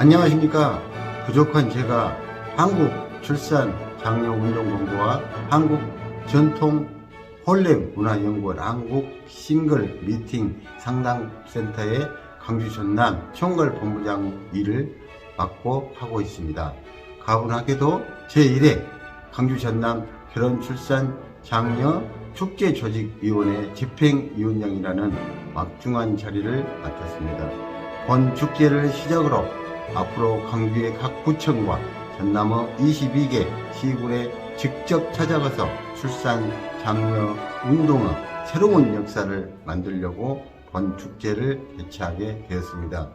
안녕하십니까. 부족한 제가 한국출산장려운동본부와 한국전통혼례문화연구원 한국싱글미팅 상담센터의 강주 전남 총괄본부장 일을 맡고 하고 있습니다. 가분하게도 제1회 강주 전남 결혼출산장려 축제조직위원회 집행위원장이라는 막중한 자리를 맡았습니다. 본 축제를 시작으로 앞으로 강주의 각 구청과 전남의 22개 시군에 직접 찾아가서 출산 장려 운동의 새로운 역사를 만들려고 본 축제를 개최하게 되었습니다.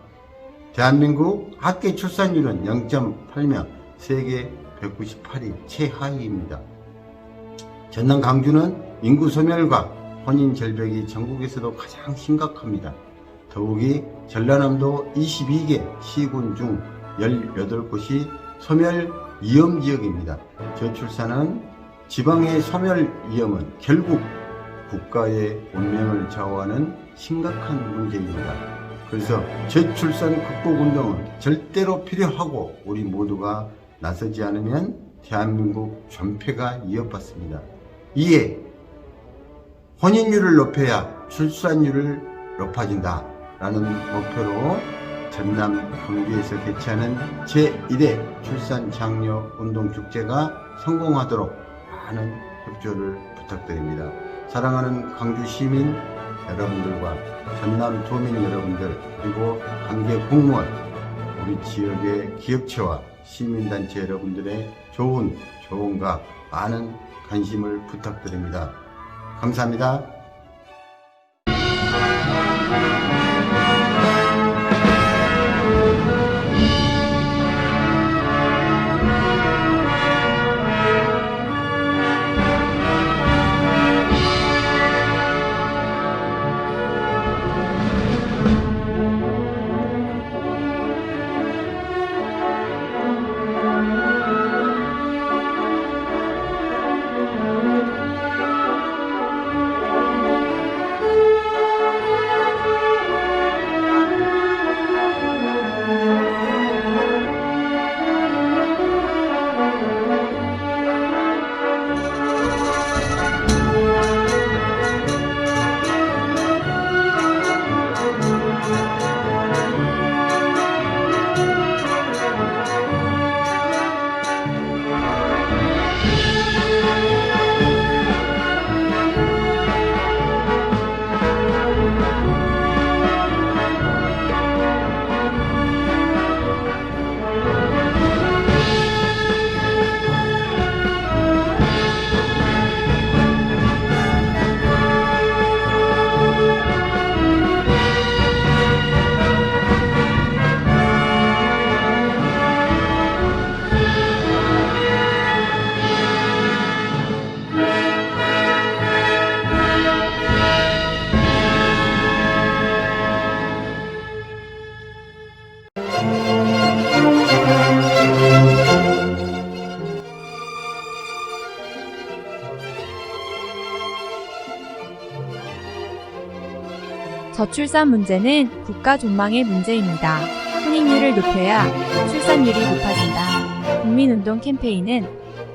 대한민국 합계 출산율은 0.8명, 세계 198위 최하위입니다. 전남 강주는 인구 소멸과 혼인 절벽이 전국에서도 가장 심각합니다. 더욱이 전라남도 22개 시군 중 18곳이 소멸 위험 지역입니다. 저출산은 지방의 소멸 위험은 결국 국가의 운명을 좌우하는 심각한 문제입니다. 그래서 저출산 극복 운동은 절대로 필요하고 우리 모두가 나서지 않으면 대한민국 존폐가 위협받습니다. 이에 혼인율을 높여야 출산율을 높아진다 라는 목표로 전남 강주에서 개최하는 제1회 출산장려 운동축제가 성공하도록 많은 협조를 부탁드립니다. 사랑하는 강주 시민 여러분들과 전남 도민 여러분들 그리고 관계 공무원 우리 지역의 기업체와 시민단체 여러분들의 좋은 조언과 많은 관심을 부탁드립니다. 감사합니다. 저출산 문제는 국가 존망의 문제입니다. 혼인율을 높여야 출산율이 높아진다. 국민운동 캠페인은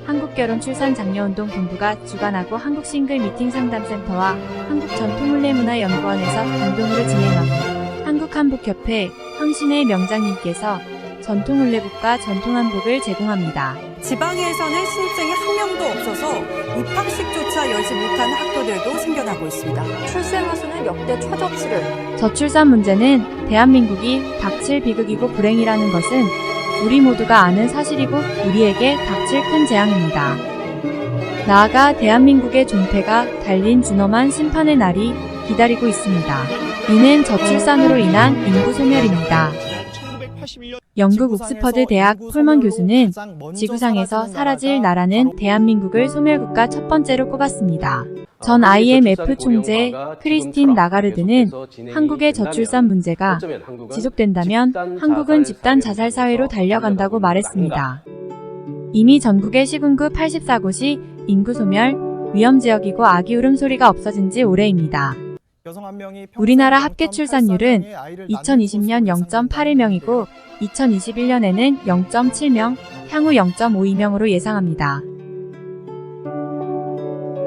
한국결혼출산장려운동본부가 주관하고 한국싱글미팅상담센터와 한국전통혼례문화연구원에서 공동으로 진행하고 한국한복협회 황신혜 명장님께서 전통혼례복과 전통한복을 제공합니다. 지방에서는 신입생이 한 명도 없어서 입학식조차 열지 못하는 학교들도 생겨나고 있습니다. 출생아 수는 역대 최저치를. 저출산 문제는 대한민국이 닥칠 비극이고 불행이라는 것은 우리 모두가 아는 사실이고 우리에게 닥칠 큰 재앙입니다. 나아가 대한민국의 존폐가 달린 준엄한 심판의 날이 기다리고 있습니다. 이는 저출산으로 인한 인구 소멸입니다. 영국 옥스퍼드 대학 폴먼 교수는 지구상에서 사라질 나라는 대한민국을 소멸국가 첫 번째로 꼽았습니다. 전 IMF 총재 크리스틴 라가르드는 한국의 저출산 문제가 지속된다면 한국은 집단 자살 사회로 달려간다고 말했습니다. 이미 전국의 시군구 84곳이 인구 소멸, 위험 지역이고 아기 울음소리가 없어진 지 오래입니다. 우리나라 합계 출산율은 2020년 0.81명이고 2021년에는 0.7명, 향후 0.52명으로 예상합니다.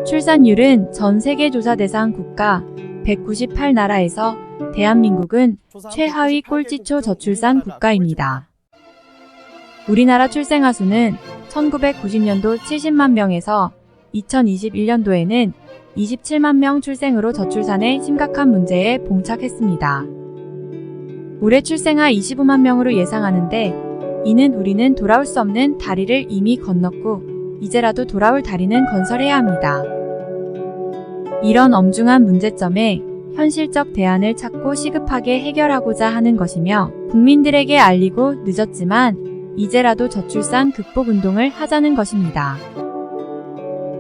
출산율은 전 세계 조사 대상 국가 198나라에서 대한민국은 최하위 꼴찌초 저출산 국가입니다. 우리나라 출생아 수는 1990년도 70만 명에서 2021년도에는 27만 명 출생으로 저출산의 심각한 문제에 봉착했습니다. 올해 출생아 25만 명으로 예상하는데 이는 우리는 돌아올 수 없는 다리를 이미 건넜고 이제라도 돌아올 다리는 건설해야 합니다. 이런 엄중한 문제점에 현실적 대안을 찾고 시급하게 해결하고자 하는 것이며 국민들에게 알리고 늦었지만 이제라도 저출산 극복 운동을 하자는 것입니다.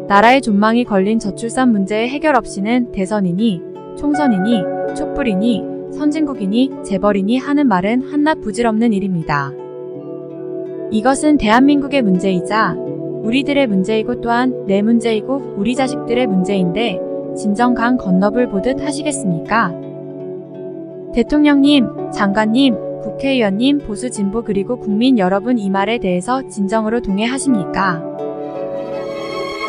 나라의 존망이 걸린 저출산 문제의 해결 없이는 대선이니 총선이니 촛불이니 선진국이니 재벌이니 하는 말은 한낱 부질없는 일입니다. 이것은 대한민국의 문제이자 우리들의 문제이고 또한 내 문제이고 우리 자식들의 문제인데 진정 강 건너불 보듯 하시겠습니까? 대통령님, 장관님, 국회의원님, 보수 진보 그리고 국민 여러분 이 말에 대해서 진정으로 동의하십니까?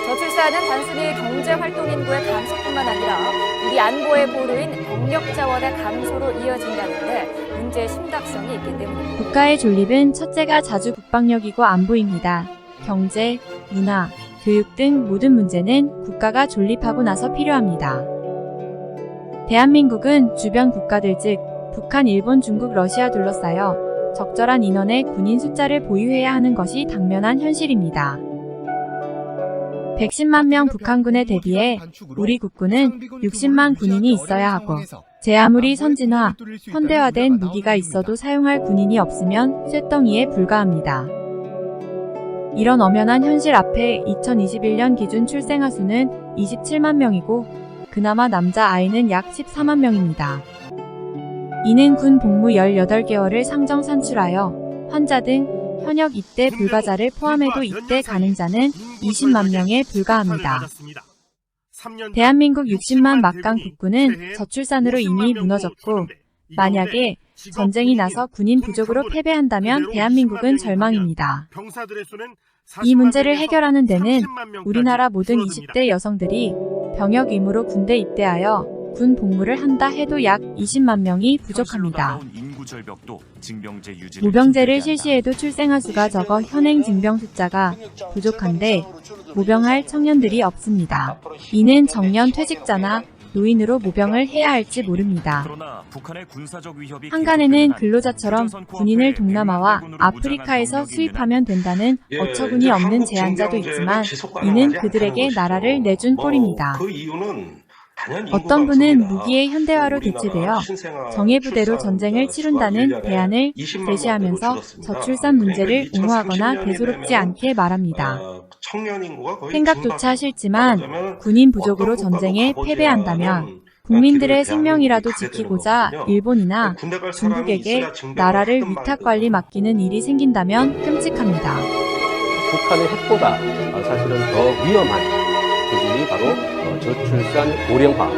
저출산은 단순히 경제활동 인구의 감소뿐만 아니라 우리 안보의 보루인 병력 자원의 감소로 이어진다는데 문제의 심각성이 있기 때문입니다. 국가의 존립은 첫째가 자주 국방력이고 안보입니다. 경제, 문화, 교육 등 모든 문제는 국가가 존립하고 나서 필요합니다. 대한민국은 주변 국가들 즉 북한, 일본, 중국, 러시아 둘러싸여 적절한 인원의 군인 숫자를 보유해야 하는 것이 당면한 현실입니다. 110만 명 북한군에 대비해 우리 국군은 60만 군인이 있어야 하고 제 아무리 선진화, 현대화된 무기가 있어도 사용할 군인이 없으면 쇳덩이에 불과합니다. 이런 엄연한 현실 앞에 2021년 기준 출생아 수는 27만 명이고 그나마 남자 아이는 약 14만 명입니다. 이는 군 복무 18개월을 상정 산출하여 환자 등 현역 입대 불가자를 포함해도 입대 가능자는 20만 명에 불과합니다. 대한민국 60만 막강 국군은 저출산으로 이미 무너졌고 만약에 전쟁이 나서 군인 부족으로 패배한다면 대한민국은 절망입니다. 이 문제를 해결하는 데는 우리나라 모든 20대 여성들이 병역 의무로 군대 입대하여 군 복무를 한다 해도 약 20만 명이 부족합니다. 모병제를 실시해도 출생아 수가 적어 현행 징병 숫자가 부족한데 모병할 청년들이 없습니다. 이는 정년 퇴직자나 노인으로 모병을 해야 할지 모릅니다. 한간에는 근로자처럼 군인을 동남아와 아프리카에서 수입하면 된다는 어처구니 없는 제안자도 있지만 이는 그들에게 나라를 내준 꼴입니다. 어떤 분은 무기의 현대화로 대체되어 정예부대로 전쟁을 치룬다는 대안을 제시하면서 저출산 문제를 옹호하거나 대수롭지 않게 말합니다. 생각조차 싫지만 군인 부족으로 전쟁에 패배한다면 국민들의 생명이라도 지키고자 일본이나 중국에게 나라를 위탁관리 맡기는 일이 생긴다면 끔찍합니다. 북한의 핵보다 사실은 더 위험한 조짐이 바로 저출산 고령화.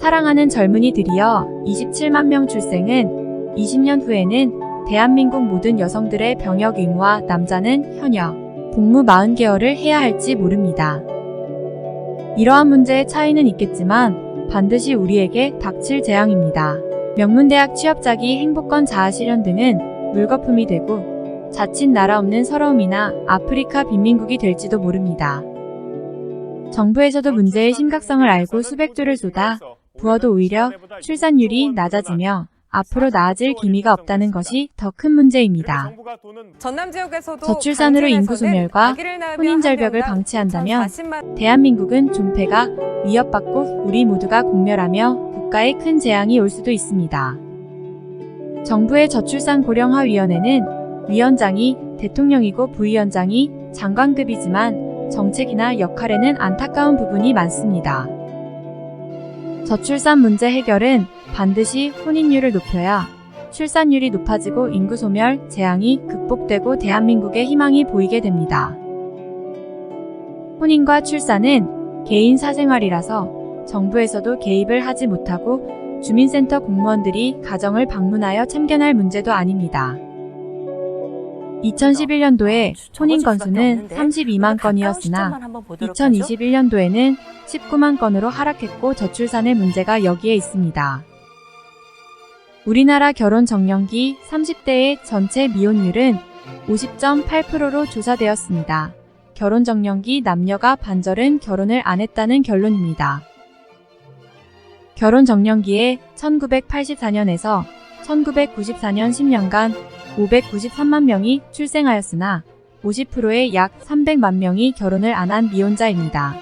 사랑하는 젊은이들이여 27만 명 출생은 20년 후에는 대한민국 모든 여성들의 병역 의무와 남자는 현역 복무 40개월을 해야 할지 모릅니다. 이러한 문제의 차이는 있겠지만 반드시 우리에게 닥칠 재앙입니다. 명문대학 취업자기, 행복권 자아실현 등은 물거품이 되고 자칫 나라 없는 서러움이나 아프리카 빈민국이 될지도 모릅니다. 정부에서도 문제의 심각성을 알고 수백조를 쏟아 부어도 오히려 출산율이 낮아지며 앞으로 나아질 기미가 없다는 것이 더 큰 문제입니다. 전남 지역에서도 저출산으로 인구 소멸과 혼인 절벽을 방치한다면 대한민국은 존폐가 위협받고 우리 모두가 공멸하며 국가에 큰 재앙이 올 수도 있습니다. 정부의 저출산 고령화위원회는 위원장이 대통령이고 부위원장이 장관급이지만 정책이나 역할에는 안타까운 부분이 많습니다. 저출산 문제 해결은 반드시 혼인율을 높여야 출산율이 높아지고 인구 소멸, 재앙이 극복되고 대한민국의 희망이 보이게 됩니다. 혼인과 출산은 개인 사생활이라서 정부에서도 개입을 하지 못하고 주민센터 공무원들이 가정을 방문하여 참견할 문제도 아닙니다. 2011년도에 혼인 건수는 32만 건이었으나 2021년도에는 19만 건으로 하락했고 저출산의 문제가 여기에 있습니다. 우리나라 결혼 정년기 30대의 전체 미혼율은 50.8%로 조사되었습니다. 결혼 정년기 남녀가 반절은 결혼을 안 했다는 결론입니다. 결혼 정년기에 1984년에서 1994년 10년간 593만 명이 출생하였으나 50%의 약 300만 명이 결혼을 안 한 미혼자입니다.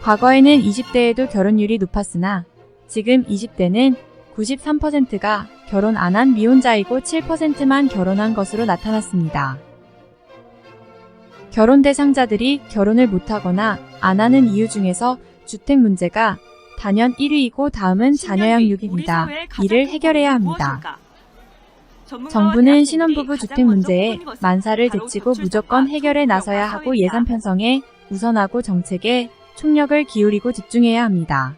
과거에는 20대에도 결혼율이 높았으나 지금 20대는 93%가 결혼 안 한 미혼자이고 7%만 결혼한 것으로 나타났습니다. 결혼 대상자들이 결혼을 못하거나 안 하는 이유 중에서 주택 문제가 단연 1위이고 다음은 자녀 양육입니다. 이를 해결해야 합니다. 정부는 신혼부부 주택 문제에 만사를 제치고 무조건 해결에 나서야 하고 예산 편성에 우선하고 정책에 총력을 기울이고 집중해야 합니다.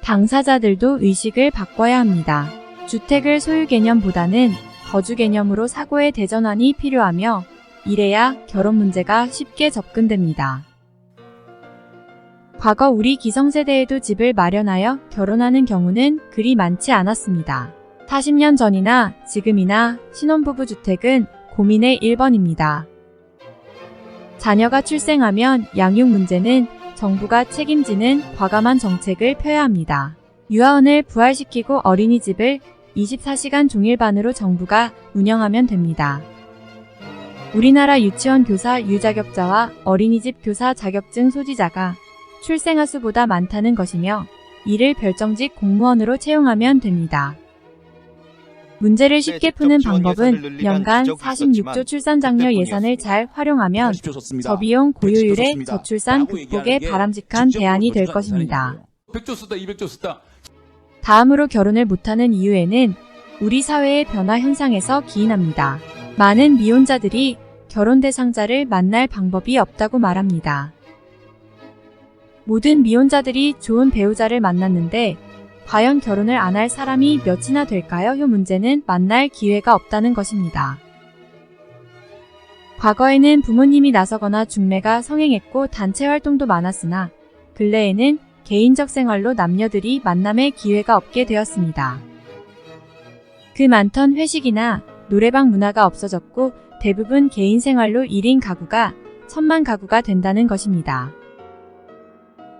당사자들도 의식을 바꿔야 합니다. 주택을 소유 개념보다는 거주 개념으로 사고의 대전환이 필요하며 이래야 결혼 문제가 쉽게 접근됩니다. 과거 우리 기성세대에도 집을 마련하여 결혼하는 경우는 그리 많지 않았습니다. 40년 전이나 지금이나 신혼부부 주택은 고민의 1번입니다. 자녀가 출생하면 양육 문제는 정부가 책임지는 과감한 정책을 펴야 합니다. 유아원을 부활시키고 어린이집을 24시간 종일반으로 정부가 운영하면 됩니다. 우리나라 유치원 교사 유자격자와 어린이집 교사 자격증 소지자가 출생아 수보다 많다는 것이며 이를 별정직 공무원으로 채용하면 됩니다. 문제를 쉽게 푸는 방법은 연간 46조 출산장려 예산을 잘 활용하면 저비용 고효율의 저출산 극복에 바람직한 대안이 될 것입니다. 100조 쓰다 200조 쓰다. 다음으로 결혼을 못하는 이유에는 우리 사회의 변화 현상에서 기인합니다. 많은 미혼자들이 결혼 대상자를 만날 방법이 없다고 말합니다. 모든 미혼자들이 좋은 배우자를 만났는데 과연 결혼을 안 할 사람이 몇이나 될까요? 이 문제는 만날 기회가 없다는 것입니다. 과거에는 부모님이 나서거나 중매가 성행했고 단체 활동도 많았으나 근래에는 개인적 생활로 남녀들이 만남의 기회가 없게 되었습니다. 그 많던 회식이나 노래방 문화가 없어졌고 대부분 개인 생활로 1인 가구가 1000만 가구가 된다는 것입니다.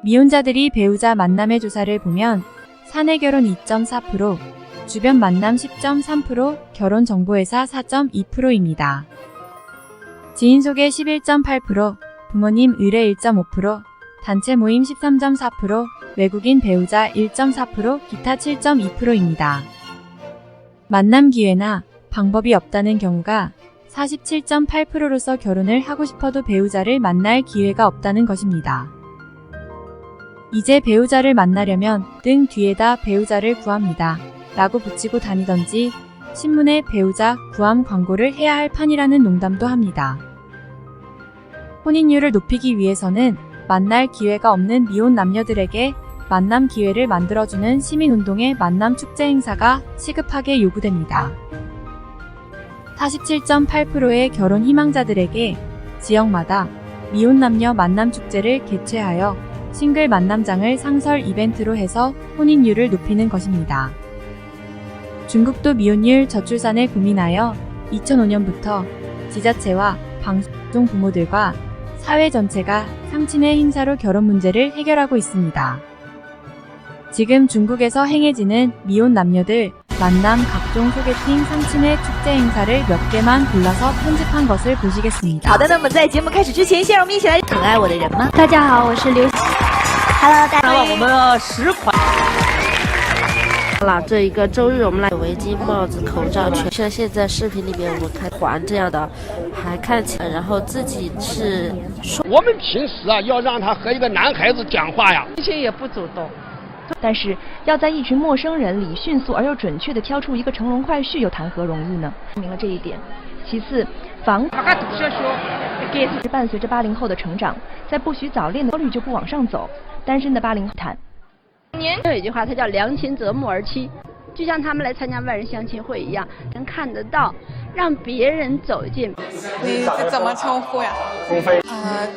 미혼자들이 배우자 만남의 조사를 보면 사내 결혼 2.4%, 주변 만남 10.3%, 결혼 정보회사 4.2%입니다. 지인 소개 11.8%, 부모님 의뢰 1.5%, 단체 모임 13.4%, 외국인 배우자 1.4%, 기타 7.2%입니다. 만남 기회나 방법이 없다는 경우가 47.8%로서 결혼을 하고 싶어도 배우자를 만날 기회가 없다는 것입니다. 이제 배우자를 만나려면 등 뒤에다 배우자를 구합니다. 라고 붙이고 다니던지 신문에 배우자 구함 광고를 해야 할 판이라는 농담도 합니다. 혼인율을 높이기 위해서는 만날 기회가 없는 미혼 남녀들에게 만남 기회를 만들어주는 시민운동의 만남 축제 행사가 시급하게 요구됩니다. 47.8%의 결혼 희망자들에게 지역마다 미혼 남녀 만남 축제를 개최하여 싱글 만남장을 상설 이벤트로 해서 혼인율을 높이는 것입니다. 중국도 미혼율 저출산에 고민하여 2005년부터 지자체와 방송 부모들과 사회 전체가 상친의 행사로 결혼 문제를 해결하고 있습니다. 지금 중국에서 행해지는 미혼 남녀들 만남 각종 소개팅 상친의 축제 행사를 몇 개만 골라서 편집한 것을 보시겠습니다. 好的，那么在节目开始之前，先让我们一起来很爱我的人吗？大家好，我是刘。Hello， 大家好。我们10款。了这一个周日，我们来围巾、帽子、口罩，全像现在视频里面我们看环这样的，还看起来，然后自己是。我们平时啊，要让他和一个男孩子讲话呀，心情也不主动。但是要在一群陌生人里迅速而又准确地挑出一个乘龙快婿，又谈何容易呢？证明了这一点。其次，防。伴随着80后的成长，在不许早恋的焦虑就不往上走，单身的80后谈。有一句话，它叫良禽择木而栖，就像他们来参加万人相亲会一样，能看得到，让别人走进。你怎么称呼呀？鸿飞。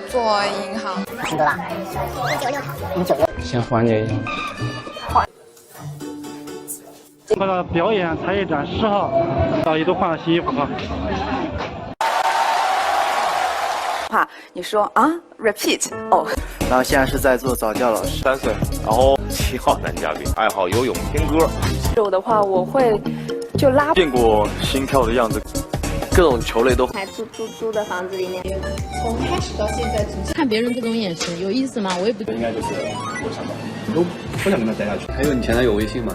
做银行。挺多吧？09先缓解一下。那个表演才艺展10号，大家都换了新衣服哈。你说啊 ，repeat 哦。然后现在是在做早教老师，3岁，然后7号男嘉宾，爱好游泳、听歌。我的话，我会就拉。见过心跳的样子，各种球类都。还租的房子里面，从开始到现在，看别人这种眼神有意思吗？我也不。应该就是我想的，都不想跟他待下去。还有你前男友微信吗？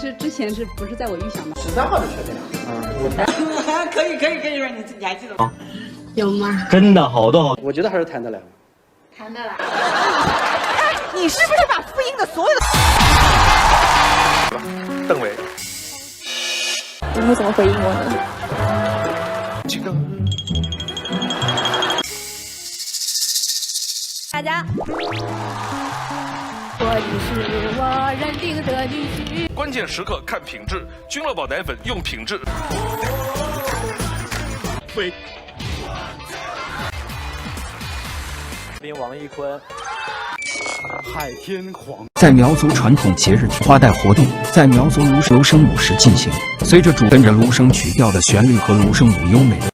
是之前是不是在我预想的？13号就确定了。可以，你还记得吗？有吗？真的好多好，我觉得还是谈得来。谈得来。哎，你是不是把复印的所有的？邓伟。你会怎么回应我呢？大家。我已是我认定的女婿。关键时刻看品质，君乐宝奶粉用品质。对。王一坤。海天黄在苗族传统节日花带活动在苗族芦笙舞时进行，随着跟着芦笙曲调的旋律和芦笙舞优美的。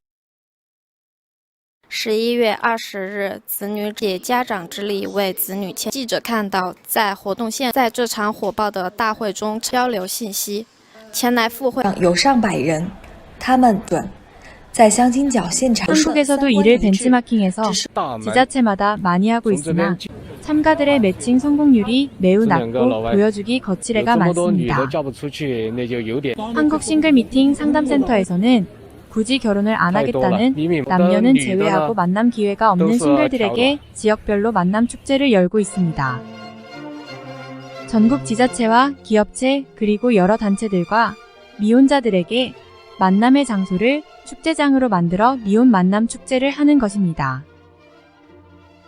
11月20日，子女借家长之力为子女签。记者看到，在活动现在这场火爆的大会中交流信息，前来赴会有上百人，他们在相亲角现场。 한국에서도 이를 벤치마킹해서 지자체마다 많이 하고 있으나 참가들의 매칭 성공률이 매우 낮고 보여주기 거칠애가 많습니다. 한국 싱글 미팅 상담센터에서는 굳이 결혼을 안 하겠다는 남녀는 제외하고 만남 기회가 없는 싱글들에게 지역별로 만남 축제를 열고 있습니다. 전국 지자체와 기업체 그리고 여러 단체들과 미혼자들에게 만남의 장소를 축제장으로 만들어 미혼 만남 축제를 하는 것입니다.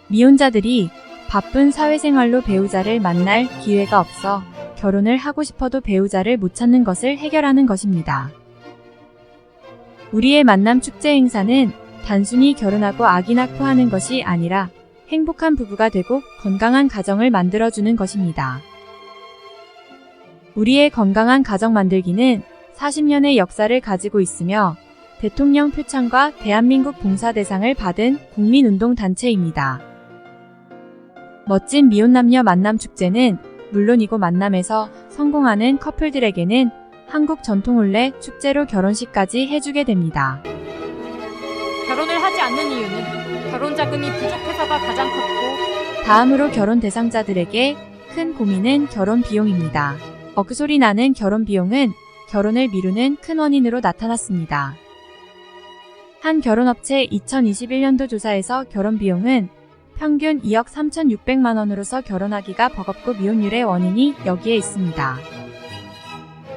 미혼자들이 바쁜 사회생활로 배우자를 만날 기회가 없어 결혼을 하고 싶어도 배우자를 못 찾는 것을 해결하는 것입니다. 우리의 만남 축제 행사는 단순히 결혼하고 아기 낳고 하는 것이 아니라 행복한 부부가 되고 건강한 가정을 만들어주는 것입니다. 우리의 건강한 가정 만들기는 40년의 역사를 가지고 있으며 대통령 표창과 대한민국 봉사대상을 받은 국민운동단체입니다. 멋진 미혼남녀 만남축제는 물론이고 만남에서 성공하는 커플들에게는 한국 전통혼례 축제로 결혼식까지 해주게 됩니다. 결혼을 하지 않는 이유는 결혼 자금이 부족해서가 가장 컸고 다음으로 결혼 대상자들에게 큰 고민은 결혼 비용입니다. 억소리 나는 결혼 비용은 결혼을 미루는 큰 원인으로 나타났습니다. 한 결혼업체 2021년도 조사에서 결혼 비용은 평균 2억 3,600만 원으로서 결혼하기가 버겁고 미혼율의 원인이 여기에 있습니다.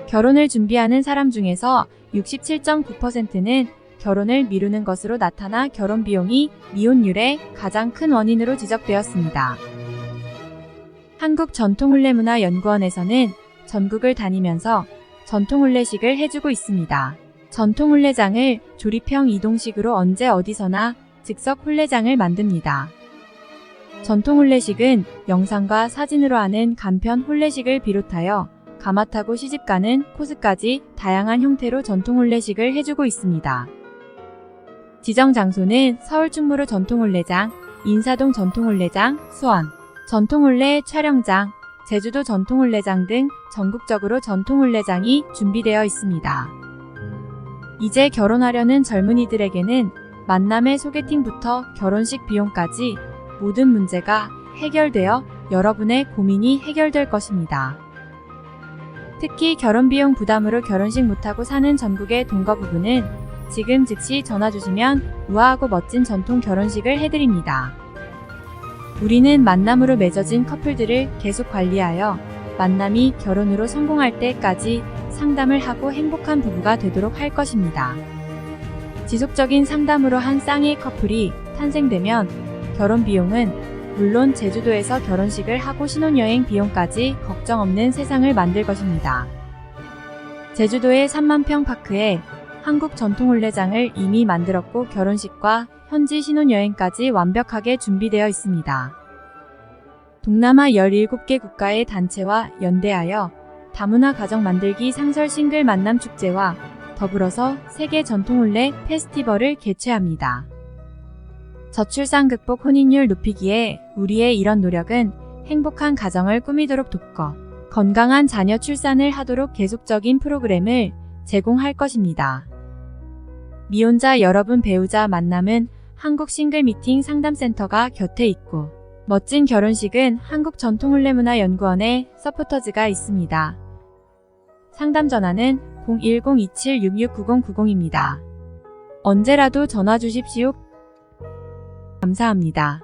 결혼을 준비하는 사람 중에서 67.9%는 결혼을 미루는 것으로 나타나 결혼 비용이 미혼율의 가장 큰 원인으로 지적되었습니다. 한국전통혼례문화연구원에서는 전국을 다니면서 전통혼례식을 해주고 있습니다. 전통혼례장을 조립형 이동식으로 언제 어디서나 즉석 혼례장을 만듭니다. 전통혼례식은 영상과 사진으로 하는 간편 혼례식을 비롯하여 가마타고 시집가는 코스까지 다양한 형태로 전통혼례식을 해주고 있습니다. 지정 장소는 서울 충무로 전통혼례장, 인사동 전통혼례장, 수원 전통혼례 촬영장, 제주도 전통혼례장 등 전국적으로 전통혼례장이 준비되어 있습니다. 이제 결혼하려는 젊은이들에게는 만남의 소개팅부터 결혼식 비용까지 모든 문제가 해결되어 여러분의 고민이 해결될 것입니다. 특히 결혼비용 부담으로 결혼식 못하고 사는 전국의 동거 부부는 지금 즉시 전화 주시면 우아하고 멋진 전통 결혼식을 해드립니다. 우리는 만남으로 맺어진 커플들을 계속 관리하여 만남이 결혼으로 성공할 때까지 상담을 하고 행복한 부부가 되도록 할 것입니다. 지속적인 상담으로 한 쌍의 커플이 탄생되면 결혼 비용은 물론 제주도에서 결혼식을 하고 신혼여행 비용까지 걱정 없는 세상을 만들 것입니다. 제주도의 3만 평 파크에 한국 전통혼례장을 이미 만들었고 결혼식과 현지 신혼여행까지 완벽하게 준비되어 있습니다. 동남아 17개 국가의 단체와 연대하여 다문화 가정 만들기 상설 싱글 만남 축제와 더불어서 세계 전통혼례 페스티벌을 개최합니다. 저출산 극복 혼인율 높이기에 우리의 이런 노력은 행복한 가정을 꾸미도록 돕고 건강한 자녀 출산을 하도록 계속적인 프로그램을 제공할 것입니다. 미혼자 여러분 배우자 만남은 한국 싱글 미팅 상담센터가 곁에 있고 멋진 결혼식은 한국 전통혼례문화연구원의 서포터즈가 있습니다. 상담 전화는 010-2766-9090입니다. 언제라도 전화 주십시오. 감사합니다.